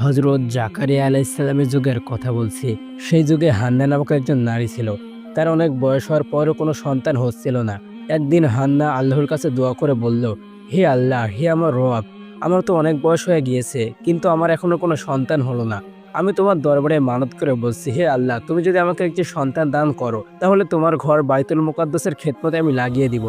হযরত জাকারিয়া আলাইহিস সালামের যুগের কথা বলছি। সেই যুগে হান্না নামক একজন নারী ছিল। তার অনেক বয়স হওয়ার পরও কোনো সন্তান হচ্ছিল না। একদিন হান্না আল্লাহর কাছে দোয়া করে বলল, হে আল্লাহ, হে আমার রব, আমার তো অনেক বয়স হয়ে গিয়েছে, কিন্তু আমার এখনো কোনো সন্তান হলো না। আমি তোমার দরবারে মানত করে বলছি, হে আল্লাহ, তুমি যদি আমাকে একটি সন্তান দান করো, তাহলে তোমার ঘর বাইতুল মুকাদ্দাসের খেদমতে আমি লাগিয়ে দিব।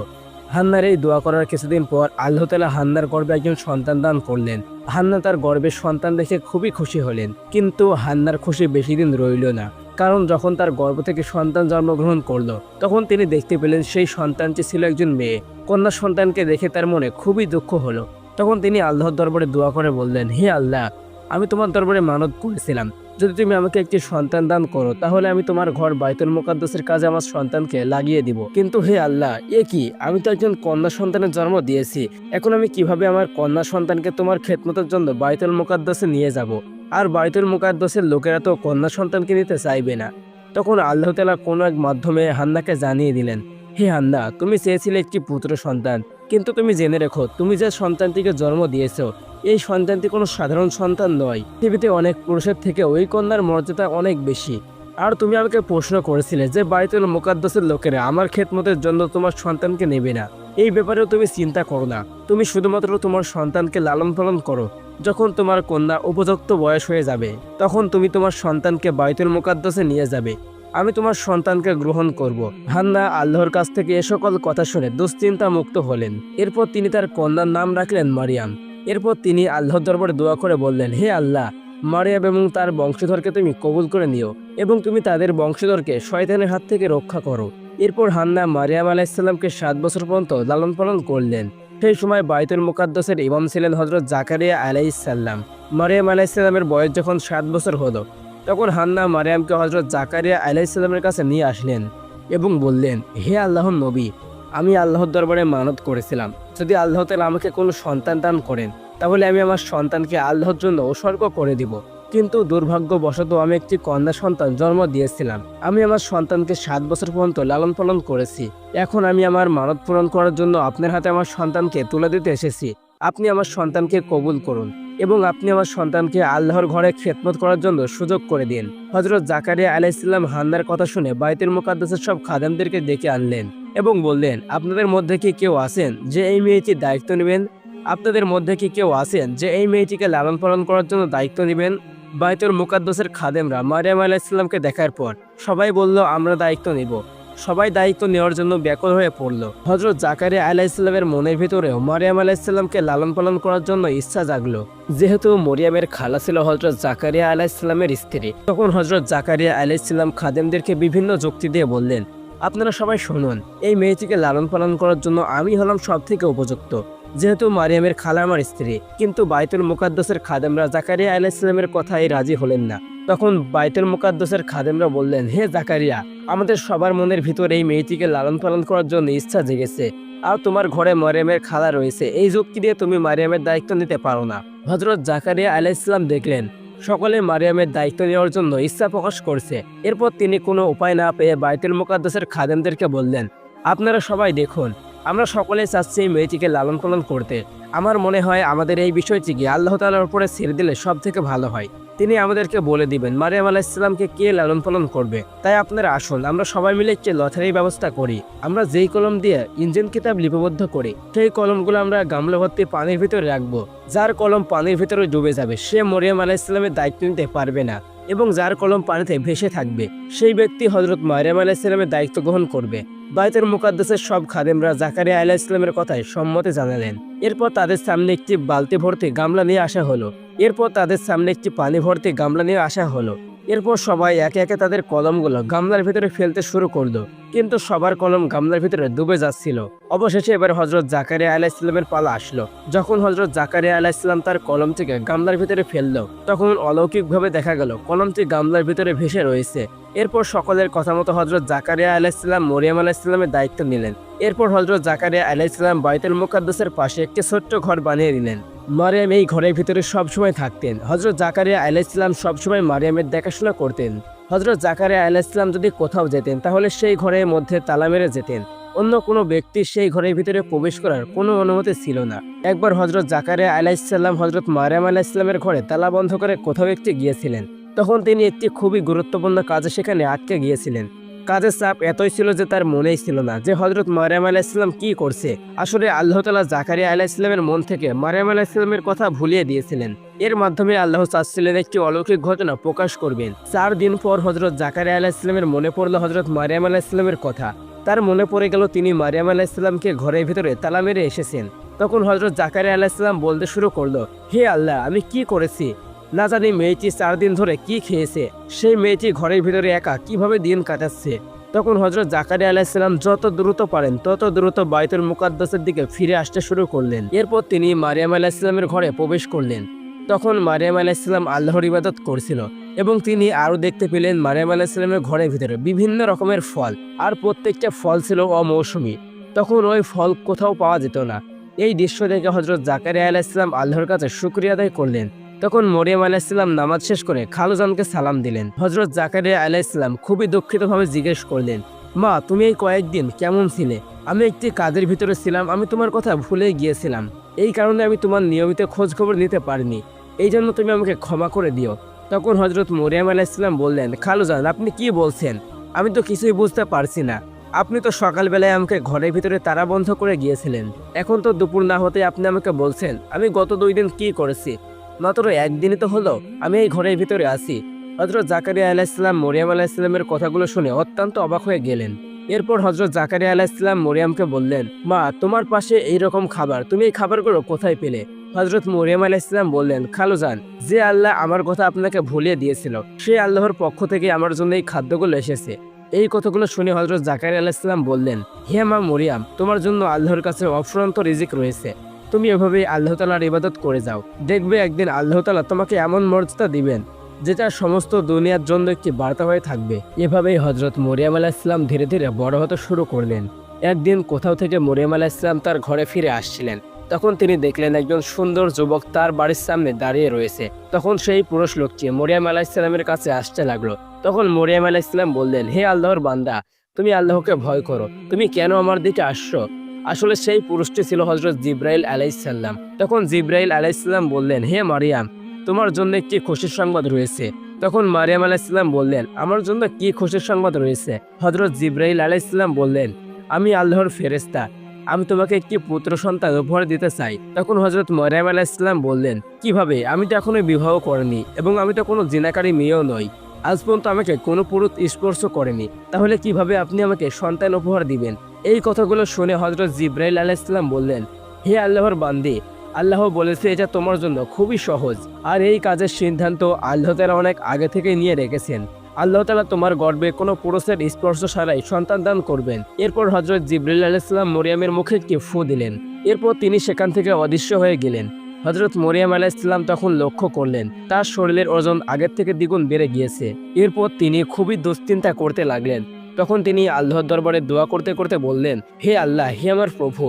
হান্নার এই দোয়া করার কিছুদিন পর আল্লাহ তাআলা হান্নার গর্ভে একজন সন্তান দান করলেন। হান্না তার গর্ভের সন্তান দেখে খুবই খুশি হলেন, কিন্তু হান্নার খুশি বেশি দিন রইল না। কারণ যখন তার গর্ভ থেকে সন্তান জন্মগ্রহণ করলো, তখন তিনি দেখতে পেলেন সেই সন্তানটি ছিল একজন মেয়ে। কন্যা সন্তানকে দেখে তার মনে খুবই দুঃখ হলো। তখন তিনি আল্লাহর দরবারে দোয়া করে বললেন, হে আল্লাহ, আমি তোমার দরবারে মানত করেছিলাম, যদি তুমি আমাকে একটি সন্তান দান করো, তাহলে আমি তোমার ঘর বাইতুল মুকাদ্দাসের কাজে আমার সন্তানকে লাগিয়ে দিব। কিন্তু হে আল্লাহ, এ কি, আমি তো একজন কন্যা সন্তানের জন্ম দিয়েছি, এখন আমি কিভাবে আমার কন্যা সন্তানকে তোমার খেদমতের জন্য বাইতুল মুকাদ্দাসে নিয়ে যাব? আর বাইতুল মুকাদ্দাসের লোকেরা তো কন্যা সন্তানকে নিতে চাইবে না। তখন আল্লাহ তাআলা কোনো এক মাধ্যমে হান্নাকে জানিয়ে দিলেন, হে হান্না, তুমি চেয়েছিলে একটি পুত্র সন্তান, কিন্তু তুমি জেনে রেখো, তুমি যে সন্তানটিকে জন্ম দিয়েছো, এই সন্তানটি কোনো সাধারণ সন্তান নয়। পৃথিবীতে অনেক পুরুষের থেকে ওই কন্যার মর্যাদা অনেক বেশি। আর তুমি আমাকে প্রশ্ন করেছিলে যে বাইতুল মুকাদ্দাসের লোকেরা আমার খেদমতের জন্য তোমার সন্তানকে নেবে না। এই ব্যাপারেও তুমি চিন্তা করো না, তুমি শুধুমাত্র তোমার সন্তানকে লালন পালন করো। যখন তোমার কন্যা উপযুক্ত বয়স হয়ে যাবে, তখন তুমি তোমার সন্তানকে বাইতুল মুকাদ্দাসে নিয়ে যাবে। আমি তোমার সন্তানকে গ্রহণ করব। হান্না আল্লাহর কাছ থেকে এ সকল কথা শুনে দুশ্চিন্তা মুক্ত হলেন। এরপর তিনি তার কন্যার নাম রাখলেন মারিয়াম। এরপর তিনি আল্লাহর দরবারে দোয়া করে বললেন, হে আল্লাহ, মারিয়াম এবং তার বংশধরকে তুমি কবুল করে নিও, এবং তুমি তাদের বংশধরকে শয়তানের হাত থেকে রক্ষা করো। এরপর হান্না মারিয়াম আলাইহিসসালামকে 7 বছর পর্যন্ত লালন পালন করলেন। সেই সময় বাইতুল মুকাদ্দাসের ইমাম ছিলেন হযরত জাকারিয়া আলাইহিসসালাম। মারিয়াম আলাইহিসসালামের বয়স যখন 7 বছর হলো, তখন হান্না মারিয়ামকে হযরত জাকারিয়া আলাইহিসসালামের কাছে নিয়ে আসলেন এবং বললেন, হে আল্লাহর নবী, আমি আল্লাহর দরবারে মানত করেছিলাম, যদি আল্লাহ তাআলা আমাকে কোনো সন্তান দান করেন, তাহলে আমি আমার সন্তানকে আল্লাহর জন্য উৎসর্গ করে দিব। কিন্তু দুর্ভাগ্যবশত আমি একটি কন্যা সন্তান জন্ম দিয়েছিলাম। আমি আমার সন্তানকে 7 বছর পর্যন্ত লালন পালন করেছি। এখন আমি আমার মানত পূরণ করার জন্য আপনার হাতে আমার সন্তানকে তুলে দিতে এসেছি। আপনি আমার সন্তানকে কবুল করুন এবং আপনি আমার সন্তানকে আল্লাহর ঘরে খেদমত করার জন্য সুযোগ করে দিন। হযরত জাকারিয়া আলাইহিস সালাম হান্নার কথা শুনে বাইতুল মুকাদ্দাসের সব খাদেমদেরকে ডেকে আনলেন এবং বললেন, আপনাদের মধ্যে কি কেউ আছেন যে এই মেয়েটির দায়িত্ব নেবেন? আপনাদের মধ্যে কি কেউ আছেন যে এই মেয়েটিকে লালন পালন করার জন্য দায়িত্ব নেবেন? বাইতুল মুকাদ্দাসের খাদেমরা মারিয়াম আলাইহিস সালামকে দেখার পর সবাই বলল, আমরা দায়িত্ব নেব। সবাই দায়িত্ব নেওয়ার জন্য ব্যাকুল হয়ে পড়ল। হযরত জাকারিয়া আলাইহিস সালামের মনের ভিতরেও মারিয়াম আলাইহিস সালামকে লালন পালন করার জন্য ইচ্ছা জাগলো। যেহেতু মরিয়মের খালা ছিল হযরত জাকারিয়া আলাইহিস সালামের স্ত্রী, তখন হযরত জাকারিয়া আলাইহিস সালাম খাদেমদেরকে বিভিন্ন যুক্তি দিয়ে বললেন, আপনারা সবাই শুনুন, এই মেয়েটিকে লালন পালন করার জন্য আমি হলাম সবথেকে উপযুক্ত, যেহেতু মারিয়ামের খালা আমার স্ত্রী। কিন্তু বাইতুল মুকাদ্দাসের খাদেমরা জাকারিয়া আলাইহিস সালামের কথায় রাজি হলেন না। তখন বাইতুল মুকাদ্দাসের খাদেমরা বললেন, হে জাকারিয়া, আমাদের সবার মনের ভিতরে এই মেয়েটিকে লালন পালন করার জন্য ইচ্ছা জেগেছে, আর তোমার ঘরে মারিয়ামের খালা রয়েছে, এই যুক্তি দিয়ে তুমি মারিয়ামের দায়িত্ব নিতে পারো না। হযরত জাকারিয়া আলাইহিস সালাম দেখলেন সকলে মারিয়ামের দায়িত্ব নেওয়ার জন্য ইচ্ছা প্রকাশ করছে। এরপর তিনি কোনো উপায় না পেয়ে বাইতুল মুকাদ্দাসের খাদেমদেরকে বললেন, আপনারা সবাই দেখুন, আমরা সকলেই চাচ্ছি এই মেয়েটিকে লালন পালন করতে। আমার মনে হয় আমাদের এই বিষয়টিকে আল্লাহ তাআলার উপরে ছেড়ে দিলে সব থেকে ভালো হয়। তিনি আমাদেরকে বলে দিবেন মারিয়াম আলাইহিস সালামকে কে লালন পালন করবে। তাই আপনারা আসুন, আমরা সবাই মিলে একটি লটারির ব্যবস্থা করি। আমরা যেই কলম দিয়ে ইঞ্জিন কিতাব লিপিবদ্ধ করি, সেই কলমগুলো আমরা গামলা ভর্তি পানির ভিতরে রাখবো। যার কলম পানির ভিতরে ডুবে যাবে, সে মারিয়াম আলাইহিস সালামের দায়িত্ব নিতে পারবে না, এবং যার কলম পানিতে ভেসে থাকবে, সেই ব্যক্তি হযরত মারিয়াম আলাইহিস সালামের দায়িত্ব গ্রহণ করবে। বাইতুল মুকাদ্দাসের সব খাদেমরা জাকারিয়া আলাইহিস সালামের কথায় সম্মতি জানালেন। এরপর তাদের সামনে একটি বালতি ভর্তি গামলা নিয়ে আসা হলো। এরপর সবাই একে একে তাদের কলমগুলো গামলার ভিতরে ফেলতে শুরু করলো, কিন্তু সবার কলম গামলার ভিতরে ডুবে যাচ্ছিল। অবশেষে এবার হযরত জাকারিয়া আলাইহিস সালামের পালা আসলো। যখন হযরত জাকারিয়া আলাইহিস সালাম তার কলমটিকে গামলার ভিতরে ফেললো, তখন অলৌকিকভাবে দেখা গেল কলমটি গামলার ভিতরে ভেসে রয়েছে। এরপর সকলের কথা মতো হযরত জাকারিয়া আলাইহিস সালাম মারিয়াম আলাইহিস সালামের দায়িত্ব নিলেন। এরপর হযরত জাকারিয়া আলাইহিস সালাম বাইতুল মুকাদ্দাসের পাশে একটি ছোট্ট ঘর বানিয়ে দিলেন। মারিয়াম এই ঘরের ভিতরে সবসময় থাকতেন। হযরত জাকারিয়া আলাইহিস সালাম সবসময় মারিয়ামের দেখাশোনা করতেন। হযরত জাকারিয়া আলাইহিস সালাম যদি কোথাও যেতেন, তাহলে সেই ঘরের মধ্যে তালা মেরে যেতেন। অন্য কোনো ব্যক্তি সেই ঘরের ভিতরে প্রবেশ করার কোনো অনুমতি ছিল না। একবার হযরত জাকারিয়া আলাইহিসসালাম হযরত মারইয়াম আলাইহিসসালামের ঘরে তালা বন্ধ করে কোথাও একটি গিয়েছিলেন। তখন তিনি একটি খুবই গুরুত্বপূর্ণ কাজে সেখানে আটকে গিয়েছিলেন। কাজের চাপ এতই ছিল যে তার মনেই ছিল না যে হযরত মারইয়াম আলাইহিসসালাম কি করছে। আসলে আল্লাহ তাআলা জাকারিয়া আলাইহিসসালামের মন থেকে মারইয়াম আলাইহিসসালামের কথা ভুলিয়ে দিয়েছিলেন। এর মাধ্যমে আল্লাহ চাচ্ছিলেন একটি অলৌকিক ঘটনা প্রকাশ করবেন। 4 দিন পর হযরত জাকারিয়া আলাইহিসসালামের মনে পড়ল হযরত মারইয়াম আলাইহিসসালামের কথা। তার মনে পড়ে গেল তিনি মারইয়াম আলাইহিসসালামকে ঘরের ভিতরে তালা মেরে এসেছেন। তখন হযরত জাকারিয়া আলাইহিসসালাম বলতে শুরু করলো, হে আল্লাহ, আমি কি করেছি? না জানি মেয়েটি 4 দিন ধরে কি খেয়েছে। সেই মেয়েটি ঘরের ভিতরে একা কিভাবে দিন কাটাচ্ছে। তখন হযরত জাকারিয়া আলাইহিসসালাম যত দ্রুত পারেন তত দ্রুত বাইতুল মুকাদ্দাসের দিকে ফিরে আসতে শুরু করলেন। এরপর তিনি মারইয়াম আলাইহিসসালামের ঘরে প্রবেশ করলেন। তখন মারইয়াম আলাইহিসসালাম আল্লাহর ইবাদত করছিল এবং তিনি আরও দেখতে পেলেন মারইয়াম আলাইহিসসালামের ঘরের ভিতরে বিভিন্ন রকমের ফল, আর প্রত্যেকটা ফল ছিল অমৌসুমী। তখন ওই ফল কোথাও পাওয়া যেত না। এই দৃশ্য দেখে হযরত জাকারিয়া আলাইহিসসালাম আল্লাহর কাছে শুকরিয়া আদায় করলেন। তখন মরিয়ম আলাইহিসসালাম নামাজ শেষ করে খালুজানকে সালাম দিলেন। হযরত জাকারিয়া আলাইহিসসালাম খুবই দুঃখিতভাবে জিজ্ঞেস করলেন, মা, তুমি এই কয়েকদিন কেমন ছিলে? আমি একটি কাজের ভিতরে ছিলাম, আমি তোমার কথা ভুলে গিয়েছিলাম। এই কারণে আমি তোমার নিয়মিত খোঁজ খবর নিতে পারিনি। এই জন্য তুমি আমাকে ক্ষমা করে দিও। তখন হযরত মরিয়ম আলাইহিসসালাম বললেন, খালুজান, আপনি কি বলছেন? আমি তো কিছুই বুঝতে পারছি না। আপনি তো সকালবেলায় আমাকে ঘরের ভিতরে তালা বন্ধ করে গিয়েছিলেন। এখন তো দুপুর না হতে আপনি আমাকে বলছেন আমি গত 2 দিন কি করেছি। মাত্র একদিনই তো হলো আমি এই ঘরের ভিতরে আছি। হযরত জাকারিয়া আলাইহিসসালাম মরিয়ম আলাইহিসসালামের কথাগুলো শুনে অত্যন্ত অবাক হয়ে গেলেন। এরপর হযরত জাকারিয়া আলাইহিসসালাম মরিয়মকে বললেন, মা, তোমার পাশে এই রকম খাবার, তুমি এই খাবারগুলো কোথায় পেলে? হযরত মরিয়ম আলাইহিসসালাম বললেন, খালুজান, যে আল্লাহ আমার কথা আপনাকে ভুলিয়ে দিয়েছিল সেই আল্লাহর পক্ষ থেকে আমার জন্য এই খাদ্যগুলো এসেছে। এই কথাগুলো শুনে হযরত জাকারিয়া আলাইহিসসালাম বললেন, হে মা মরিয়ম, তোমার জন্য আল্লাহর কাছে অফুরন্ত রিজিক রয়েছে। তুমি এভাবেই আল্লাহ তাআলার ইবাদত করে যাও। দেখবে একদিন আল্লাহ তাআলা তোমাকে এমন মর্যাদা দিবেন যেটা সমস্ত দুনিয়ার জন্য একটি বার্তা হয়ে থাকবে। এভাবেই হযরত মরিয়ম আলাইহিসসালাম ধীরে ধীরে বড় হতে শুরু করলেন। একদিন কোথাও থেকে মরিয়ম আলাইহিসসালাম তার ঘরে ফিরে আসছিলেন। তখন তিনি দেখলেন একজন সুন্দর যুবক তার বাড়ির সামনে দাঁড়িয়ে রয়েছে। তখন সেই পুরুষ লোকটি মরিয়ম আলাইহিসসালামের কাছে আসতে লাগলো। তখন মরিয়ম আলাইহিসসালাম বললেন, হে আল্লাহর বান্দা, তুমি আল্লাহকে ভয় করো। তুমি কেন আমার দিকে আসছো? আসলে সেই পুরুষটি ছিল হযরত জিবরাইল আলাইহিসসালাম। তখন জিবরাইল আলাইহিসসালাম বললেন, হে মারিয়াম, তোমার জন্য একটি খুশির সংবাদ রয়েছে। তখন মারিয়াম আলাইহিসসালাম বললেন, আমার জন্য কি খুশির সংবাদ রয়েছে? হযরত জিবরাইল আলাইহিসসালাম বললেন, আমি আল্লাহর ফেরেশতা, আমি তোমাকে একটি পুত্র সন্তান উপহার দিতে চাই। তখন হযরত মারিয়াম আলাইহিসসালাম বললেন, কিভাবে? আমি তো এখনো বিবাহ করিনি এবং আমি তো কোনো জিনাকারী মেয়েও নই। আজ পর্যন্ত আমাকে কোনো পুরুষ স্পর্শ করেনি। তাহলে কিভাবে আপনি আমাকে সন্তান উপহার দিবেন? এই কথাগুলো শুনে হযরত জিবরাইল আলাইহিসসালাম বললেন, হে আল্লাহর বান্দী, আল্লাহ বলেছে এটা তোমার জন্য খুবই সহজ, আর এই কাজের সিদ্ধান্ত আল্লাহ তাআলা অনেক আগে থেকে নিয়ে রেখেছেন। আল্লাহ তাআলা তোমার গর্ভে কোনো পুরুষের স্পর্শ ছাড়াই সন্তান দান করবেন। এরপর হযরত জিবরাইল আলাইহিসসালাম মরিয়মের মুখে একটি ফু দিলেন। এরপর তিনি সেখান থেকে অদৃশ্য হয়ে গেলেন। হযরত মরিয়ম আলাইহিসসালাম তখন লক্ষ্য করলেন তার শরীরের ওজন আগের থেকে দ্বিগুণ বেড়ে গিয়েছে। এরপর তিনি খুবই দুশ্চিন্তা করতে লাগলেন। তখন তিনি আল্লাহর দরবারে দোয়া করতে করতে বললেন, হে আল্লাহ, হে আমার প্রভু,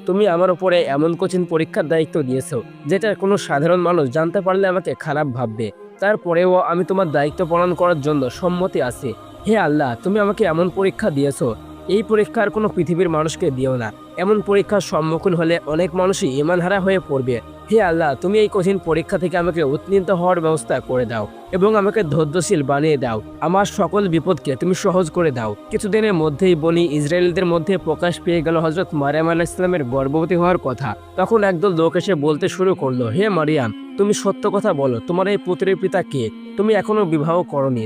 তুমি আমার উপরে এমন কঠিন পরীক্ষার দায়িত্ব দিয়েছো যেটা কোনো সাধারণ মানুষ জানতে পারলে আমাকে খারাপ ভাববে। তারপরেও আমি তোমার দায়িত্ব পালন করার জন্য সম্মতি আছি। হে আল্লাহ, তুমি আমাকে এমন পরীক্ষা দিয়েছো, এই পরীক্ষার কোনো পৃথিবীর মানুষকে দিও না। এমন পরীক্ষার সম্মুখীন হলে অনেক মানুষই ঈমানহারা হয়ে পড়বে। হে আল্লাহ, তুমি এই কঠিন পরীক্ষা থেকে আমাকে উত্তীর্ণ হওয়ার ব্যবস্থা করে দাও এবং আমাকে ধৈর্যশীল বানিয়ে দাও। আমার সকল বিপদকে তুমি সহজ করে দাও। কিছুদিনের মধ্যেই বনি ইসরায়েলদের মধ্যে প্রকাশ পেয়ে গেল হযরত মারিয়াম আলাইহিসসালামের গর্ভবতী হওয়ার কথা। তখন একদল লোক এসে বলতে শুরু করলো, হে মারিয়াম, তুমি সত্য কথা বলো, তোমার এই পুত্রের পিতা কে? তুমি এখনো বিবাহ করনি।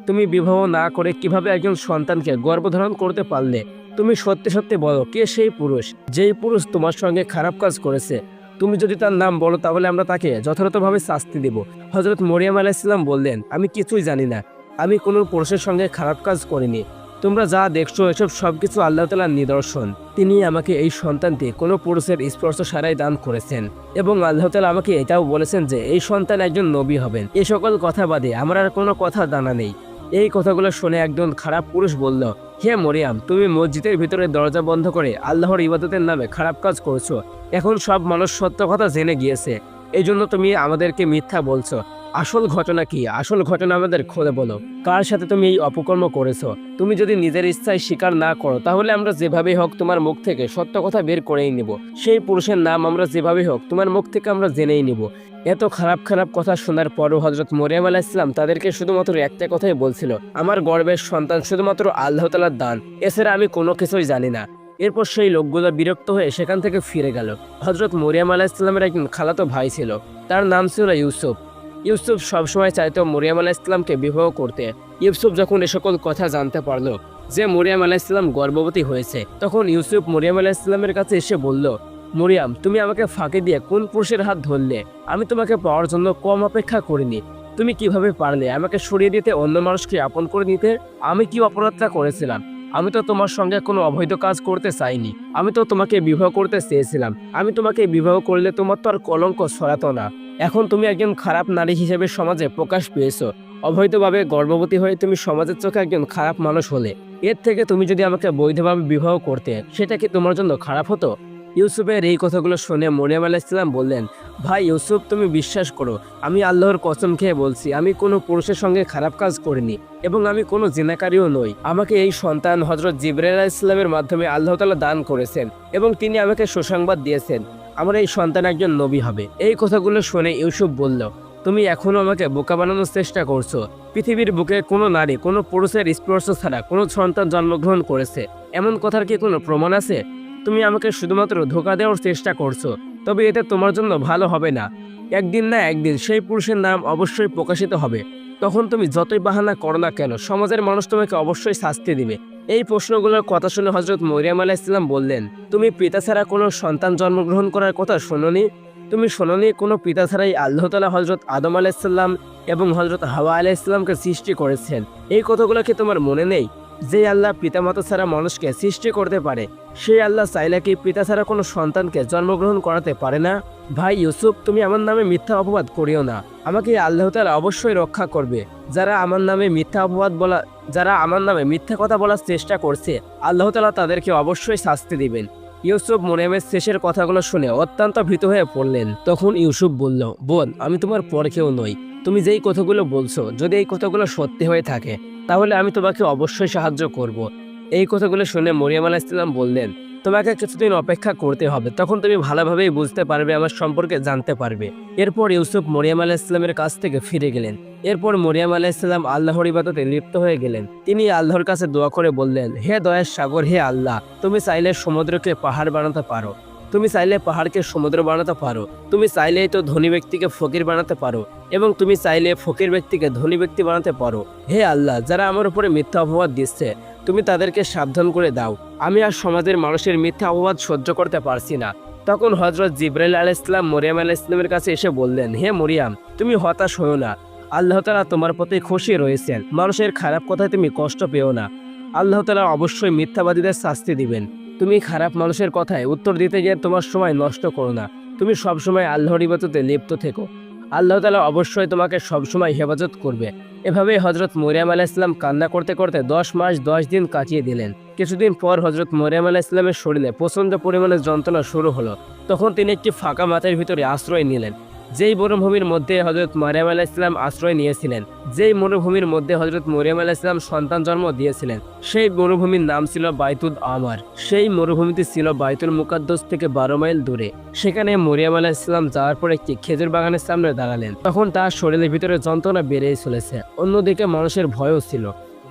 তুমি বিবাহ না করে কিভাবে একজন সন্তানকে গর্ভধারণ করতে পারলে? তুমি সত্যি সত্যি বলো, কে সেই পুরুষ যেই পুরুষ তোমার সঙ্গে খারাপ কাজ করেছে? তুমি যদি তার নাম বলো তাহলে আমরা তাকে যথাযথভাবে শাস্তি দেব। হযরত মরিয়ম আলাইহিসসালাম বললেন, আমি কিছুই জানি না, আমি কোনো পুরুষের সঙ্গে খারাপ কাজ করিনি। তোমরা যা দেখছো এসব সবকিছু আল্লাহ তাআলার নিদর্শন। তিনি আমাকে এই সন্তানটি কোনো পুরুষের স্পর্শ ছাড়াই দান করেছেন এবং আল্লাহ তাআলা আমাকে এটাও বলেছেন যে এই সন্তান একজন নবী হবেন। এই সকল কথা বাদে আমার আর কোনো কথা জানা নেই। এই কথাগুলো শুনে একজন খারাপ পুরুষ বলল, হে মরিয়াম, তুমি মসজিদের ভিতরে দরজা বন্ধ করে আল্লাহর ইবাদতের নামে খারাপ কাজ করছো। এখন সব মানুষ সত্য কথা জেনে গিয়েছে, এই জন্য তুমি আমাদেরকে মিথ্যা বলছো। আসল ঘটনা কি? আসল ঘটনা আমাদের খুলে বলো। কার সাথে তুমি এই অপকর্ম করেছো? তুমি যদি নিজের ইচ্ছায় স্বীকার না করো তাহলে আমরা যেভাবেই হোক তোমার মুখ থেকে সত্য কথা বের করেই নিব। সেই পুরুষের নাম আমরা যেভাবেই হোক তোমার মুখ থেকে আমরা জেনেই নিব। এত খারাপ খারাপ কথা শোনার পরও হযরত মরিয়ম আলাইহিস সালাম তাদেরকে শুধুমাত্র একটা কথাই বলছিল, আমার গর্ভের সন্তান শুধুমাত্র আল্লাহ তাআলার দান, এছাড়া আমি কোনো কিছুই জানি না। এরপর সেই লোকগুলো বিরক্ত হয়ে সেখান থেকে ফিরে গেল। হযরত মরিয়ম আলাইহিস সালামের একজন খালাতো ভাই ছিল, তার নাম ছিল ইউসুফ। ইউসুফ সবসময় চাইতো মরিয়ম আলাইহিস সালামকে বিবাহ করতে। ইউসুফ যখন এ সকল কথা জানতে পারল যে মরিয়ম আলাইহিস সালাম গর্ভবতী হয়েছে, তখন ইউসুফ মরিয়ম আলাইহিস সালামের কাছে এসে বলল, মরিয়ম, তুমি আমাকে ফাঁকি দিয়ে কোন পুরুষের হাত ধরলে? আমি তোমাকে পাওয়ার জন্য কম অপেক্ষা করিনি। তুমি কিভাবে পারলে আমাকে সরিয়ে দিতে, অন্য মানুষকে আপন করে নিতে? আমি কি অপরাধটা করেছিলাম? আমি তো তোমার সঙ্গে কোনো অবৈধ কাজ করতে চাইনি। আমি তো তোমাকে বিবাহ করতে চেয়েছিলাম। আমি তোমাকে বিবাহ করলে তোমার তো আর কলঙ্ক ছড়াতো না। এখন তুমি একজন খারাপ নারী হিসেবে সমাজে প্রকাশ পেয়েছো। অবৈধভাবে গর্ভবতী হয়ে তুমি সমাজের চোখে একজন খারাপ মানুষ হলে। এর থেকে তুমি যদি আমাকে বৈধভাবে বিবাহ করতে, সেটা কি তোমার জন্য খারাপ হতো? ইউসুফের এই কথাগুলো শুনে মরিয়ম আলাইহিস সালাম বললেন, ভাই ইউসুফ, তুমি বিশ্বাস করো, আমি আল্লাহর কসম খেয়ে বলছি, আমি কোনো পুরুষের সঙ্গে খারাপ কাজ করিনি এবং আমি কোনো জিনাকারীও নই। আমাকে এই সন্তান হযরত জিবরাইল আলাইহিস সালামের মাধ্যমে আল্লাহ তাআলা দান করেছেন এবং তিনি আমাকে সুসংবাদ দিয়েছেন, আমার এই সন্তান একজন নবী হবে। এই কথাগুলো শুনে ইউসুফ বলল, তুমি এখনো আমাকে বোকা বানানোর চেষ্টা করছো। পৃথিবীর বুকে কোনো নারী কোনো পুরুষের স্পর্শ ছাড়া কোনো সন্তান জন্মগ্রহণ করেছে, এমন কথার কি কোনো প্রমাণ আছে? তুমি আমাকে শুধুমাত্র ধোঁকা দেওয়ার চেষ্টা করছো, তবে এতে তোমার জন্য ভালো হবে না। একদিন না একদিন সেই পুরুষের নাম অবশ্যই প্রকাশিত হবে। তখন তুমি যতই বাহানা করো না কেন, সমাজের মানুষ তোমাকে অবশ্যই শাস্তি দিবে। এই প্রশ্নগুলোর কথা শুনে হযরত মরিয়ম আলাইহিস সালাম বললেন, তুমি পিতা ছাড়া কোনো সন্তান জন্মগ্রহণ করার কথা শোনোনি? তুমি শোনোনি কোনো পিতা ছাড়াই আল্লাহ তাআলা হযরত আদম আলাইহিস সালাম এবং হযরত হাওয়া আলাইহিস সালামকে সৃষ্টি করেছেন? এই কথাগুলো কি তোমার মনে নেই? যে আল্লাহ পিতামাতা ছাড়া মানুষকে সৃষ্টি করতে পারে, সেই আল্লাহ চাইলে কি পিতা ছাড়া কোনো সন্তানকে জন্মগ্রহণ করাতে পারে না? ভাই ইউসুফ, তুমি আমার নামে মিথ্যা অপবাদ করিও না। আমাকে আল্লাহ তাআলা অবশ্যই রক্ষা করবে। যারা আমার নামে মিথ্যা কথা বলার চেষ্টা করছে, আল্লাহ তাআলা তাদেরকে অবশ্যই শাস্তি দিবেন। ইউসুফ মরিয়মের শেষের কথাগুলো শুনে অত্যন্ত ভীত হয়ে পড়লেন। তখন ইউসুফ বলল, বোন, আমি তোমার পর কেউ নই। তুমি যেই কথাগুলো বলছো, যদি এই কথাগুলো সত্যি হয়ে থাকে তাহলে আমি তোমাকে অবশ্যই সাহায্য করব। এই কথাগুলো শুনে মরিয়ম আলাইহিস সালাম বললেন, তোমাকে কিছুদিন অপেক্ষা করতে হবে, তখন তুমি ভালোভাবেই বুঝতে পারবে, আমার সম্পর্কে জানতে পারবে। এরপর ইউসুফ মরিয়ম আলাইহিস সালামের কাছ থেকে ফিরে গেলেন। এরপর মরিয়ম আলাইহিস সালাম আল্লাহর ইবাদতে লিপ্ত হয়ে গেলেন। তিনি আল্লাহর কাছে দোয়া করে বললেন, হে দয়ার সাগর, হে আল্লাহ, তুমি চাইলে সমুদ্রকে পাহাড় বানাতে পারো, তুমি চাইলে পাহাড়কে সমুদ্র বানাতে পারো, তুমি চাইলেই তো ধনী ব্যক্তিকে ফকির বানাতে পারো এবং তুমি চাইলে ফকির ব্যক্তিকে ধনী ব্যক্তি বানাতে পারো। হে আল্লাহ, যারা আমার উপরে মিথ্যা অপবাদ দিচ্ছে, তুমি তাদেরকে সাবধান করে দাও। আমি আর সমাজের মানুষের মিথ্যা অপবাদ সহ্য করতে পারছি না। তখন হযরত জিবরাইল আলাইহিস সালাম মরিয়ম আলাইহিস সালামের কাছে এসে বললেন, হে মরিয়ম, তুমি হতাশ হও না। আল্লাহ তাআলা তোমার প্রতি খুশি রয়েছেন। মানুষের খারাপ কথায় তুমি কষ্ট পেও না। আল্লাহ তাআলা অবশ্যই মিথ্যাবাদীদের শাস্তি দিবেন। তুমি খারাপ মানুষের কথায় উত্তর দিতে গিয়ে তোমার সময় নষ্ট করো না। তুমি সবসময় আল্লাহর ইবাদতে লিপ্ত থেকো। আল্লাহ তাআলা অবশ্যই তোমাকে সবসময় হেফাজত করবে। এভাবেই হযরত মরিয়ম আলাইহিস সালাম কান্না করতে করতে 10 মাস 10 দিন কাটিয়ে দিলেন। কিছুদিন পর হযরত মরিয়ম আলাইহিস সালামের শরীরে প্রচণ্ড পরিমাণে যন্ত্রণা শুরু হলো। তখন তিনি একটি ফাঁকা মাঠের ভিতরে আশ্রয় নিলেন। যেই মরুভূমির মধ্যে হযরত মরিয়ম আলাইহিস সালাম আশ্রয় নিয়েছিলেন, যেই মরুভূমির মধ্যে হযরত মরিয়ম আলাইহিস সালাম সন্তান জন্ম দিয়েছিলেন, সেই মরুভূমির নাম ছিল বাইতুল আমার। সেই মরুভূমিটি ছিল বাইতুল মুকাদ্দাস থেকে 12 মাইল দূরে। সেখানে মরিয়ম আলাইহিস সালাম যাওয়ার পর একটি খেজুর বাগানের সামনে দাঁড়ালেন। তখন তার শরীরের ভিতরে যন্ত্রণা বেড়েই চলেছে। অন্যদিকে মানুষের ভয়ও ছিল,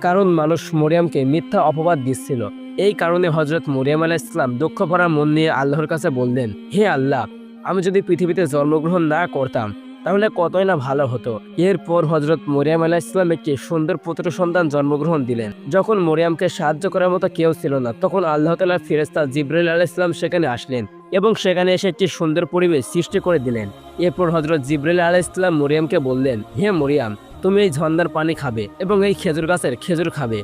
কারণ মানুষ মরিয়মকে মিথ্যা অপবাদ দিচ্ছিল। এই কারণে হযরত মরিয়ম আলাইহিস সালাম দুঃখ ভরা মন নিয়ে আল্লাহর কাছে বললেন, হে আল্লাহ, আমি যদি পৃথিবীতে জন্মগ্রহণ না করতাম তাহলে কতই না ভালো হতো। এরপর হযরত মরিয়ম আলাইহিস সালাম একটি সুন্দর পুত্র সন্তান জন্মগ্রহণ দিলেন। যখন মরিয়মকে সাহায্য করার মতো কেউ ছিল না, তখন আল্লাহ তাআলার ফেরেশতা জিবরাইল আলাইহিস সালাম সেখানে আসলেন এবং সেখানে এসে একটি সুন্দর পরিবেশ সৃষ্টি করে দিলেন। এরপর হযরত জিবরাইল আলাইহিস সালাম মরিয়মকে বললেন, হে মরিয়ম, তুমি এই ঝর্ণার পানি খাবে এবং এই খেজুর গাছের খেজুর খাবে।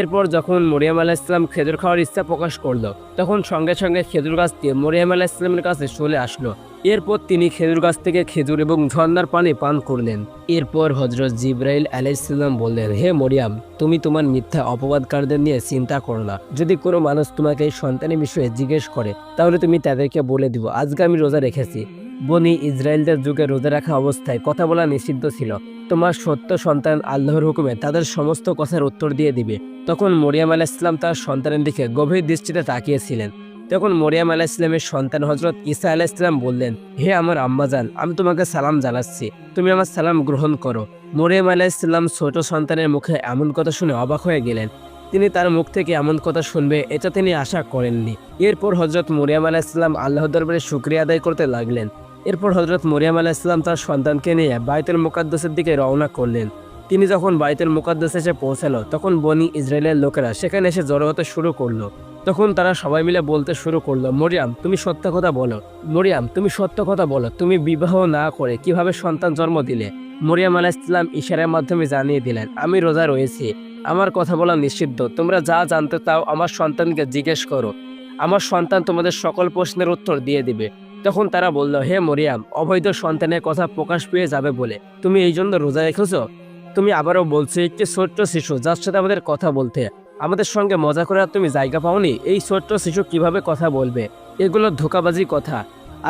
এরপর যখন মরিয়ম আলাইহিস সালাম খেজুর খাওয়ার ইচ্ছা প্রকাশ করলো, তখন সঙ্গে সঙ্গে খেজুর গাছটি মরিয়ম আলাইহিস সালামের কাছে চলে আসলো। এরপর তিনি খেজুর গাছ থেকে খেজুর এবং ঝর্ণার পানি পান করলেন। এরপর হযরত জিবরাইল আলাইহিস সালাম বললেন, হে মরিয়ম, তুমি তোমার মিথ্যা অপবাদকারীদের নিয়ে চিন্তা করো না। যদি কোনো মানুষ তোমাকে এই সন্তানের বিষয়ে জিজ্ঞেস করে তাহলে তুমি তাদেরকে বলে দিব, আজকে আমি রোজা রেখেছি, বনি ইসরায়েলদের যুগে রোজা রাখা অবস্থায় কথা বলা নিষিদ্ধ ছিল। তোমার সত্য সন্তান আল্লাহর হুকুমে তাদের সমস্ত কথার উত্তর দিয়ে দিবে। তখন মরিয়ম আলাইহিস সালাম তার সন্তানের দিকে গভীর দৃষ্টিতে তাকিয়েছিলেন। তখন মরিয়ম আলাইহিস সালামের সন্তান হযরত ঈসা আলাইহিস সালাম বললেন, হে আমার আম্মাজান, আমি তোমাকে সালাম জানাচ্ছি, তুমি আমার সালাম গ্রহণ করো। মরিয়ম আলাইহিস সালাম ছোট সন্তানের মুখে এমন কথা শুনে অবাক হয়ে গেলেন। তিনি তার মুখ থেকে এমন কথা শুনবে এটা তিনি আশা করেননি। এরপর হযরত মরিয়ম আলাইহিস সালাম আল্লাহর দরবারে শুকরিয়া আদায় করতে লাগলেন। এরপর হযরত মরিয়ম আলাইহিস সালাম তার সন্তানকে নিয়ে বাইতুল মুকাদ্দাসের দিকে রওনা করলেন। তিনি যখন বাইতুল মুকাদ্দাসে এসে পৌঁছালো, তখন বনি ইসরায়েলের লোকেরা সেখানে এসে জড়ো হতে শুরু করলো। তখন তারা সবাই মিলে বলতে শুরু করলো, মরিয়ম তুমি সত্য কথা বলো, মরিয়ম তুমি সত্য কথা বলো, তুমি বিবাহ না করে কিভাবে সন্তান জন্ম দিলে? মরিয়ম আলাইহিস সালাম ইশারার মাধ্যমে জানিয়ে দিলেন, আমি রোজা রয়েছি, আমার কথা বলা নিষিদ্ধ, তোমরা যা জানতে চাও আমার সন্তানকে জিজ্ঞেস করো, আমার সন্তান তোমাদের সকল প্রশ্নের উত্তর দিয়ে দিবে। তখন তারা বলল, হে মরিয়ম, অবৈধ সন্তানের কথা প্রকাশ পেয়ে যাবে বলে তুমি এই জন্য রোজা রেখেছো? তুমি আবারও বলছো একটি ছোট্ট শিশু যার সাথে আমাদের কথা বলতে, আমাদের সঙ্গে মজা করার তুমি জায়গা পাওনি? এই ছোট্ট শিশু কিভাবে কথা বলবে? এগুলো ধোঁকাবাজি কথা।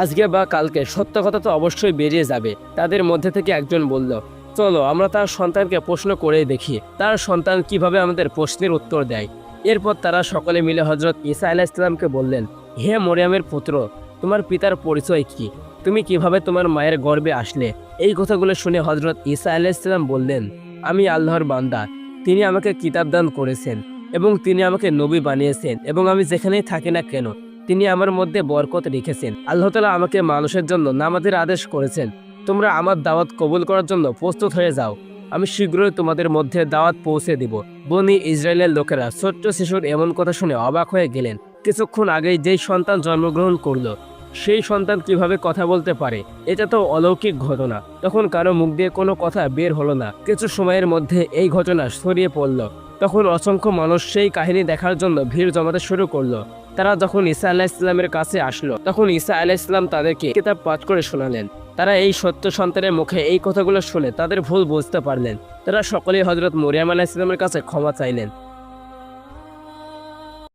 আজকে বা কালকে সত্য কথা তো অবশ্যই বেরিয়ে যাবে। তাদের মধ্যে থেকে একজন বলল, চলো আমরা তার সন্তানকে প্রশ্ন করেই দেখি, তার সন্তান কিভাবে আমাদের প্রশ্নের উত্তর দেয়। এরপর তারা সকলে মিলে হযরত ঈসা আলাইহিস সালামকে বললেন, হে মরিয়মের পুত্র, তোমার পিতার পরিচয় কি? তুমি কিভাবে তোমার মায়ের গর্ভে আসলে? এই কথাগুলো শুনে হযরত ঈসা আলাইহিস সালাম বললেন, আমি আল্লাহর বান্দা, তিনি আমাকে কিতাব দান করেছেন এবং তিনি আমাকে নবী বানিয়েছেন, এবং আমি যেখানেই থাকি না কেন তিনি আমার মধ্যে বরকত রেখেছেন। আল্লাহ তাআলা আমাকে মানুষের জন্য নামাজের আদেশ করেছেন। তোমরা আমার দাওয়াত কবুল করার জন্য প্রস্তুত হয়ে যাও, আমি শীঘ্রই তোমাদের মধ্যে দাওয়াত পৌঁছে দিব। বনি ইসরায়েলের লোকেরা ছোট্ট শিশুর এমন কথা শুনে অবাক হয়ে গেলেন। কিছুক্ষণ আগেই যেই সন্তান জন্মগ্রহণ করলো সেই সন্তান কিভাবে কথা বলতে পারে? এটা তো অলৌকিক ঘটনা। তখন কারো মুখ দিয়ে কোনো কথা বের হলো না। কিছু সময়ের মধ্যে এই ঘটনা ছড়িয়ে পড়ল। তখন অসংখ্য মানুষ সেই কাহিনী দেখার জন্য ভিড় জমাতে শুরু করলো। তারা যখন ঈসা আলাইহিস সালামের কাছে আসলো, তখন ঈসা আলাইহিস সালাম তাদেরকে কিতাব পাঠ করে শোনালেন। তারা এই সত্য সন্তানের মুখে এই কথাগুলো শুনে তাদের ভুল বুঝতে পারলেন। তারা সকলেই হযরত মরিয়ম আলাইহিস সালামের কাছে ক্ষমা চাইলেন।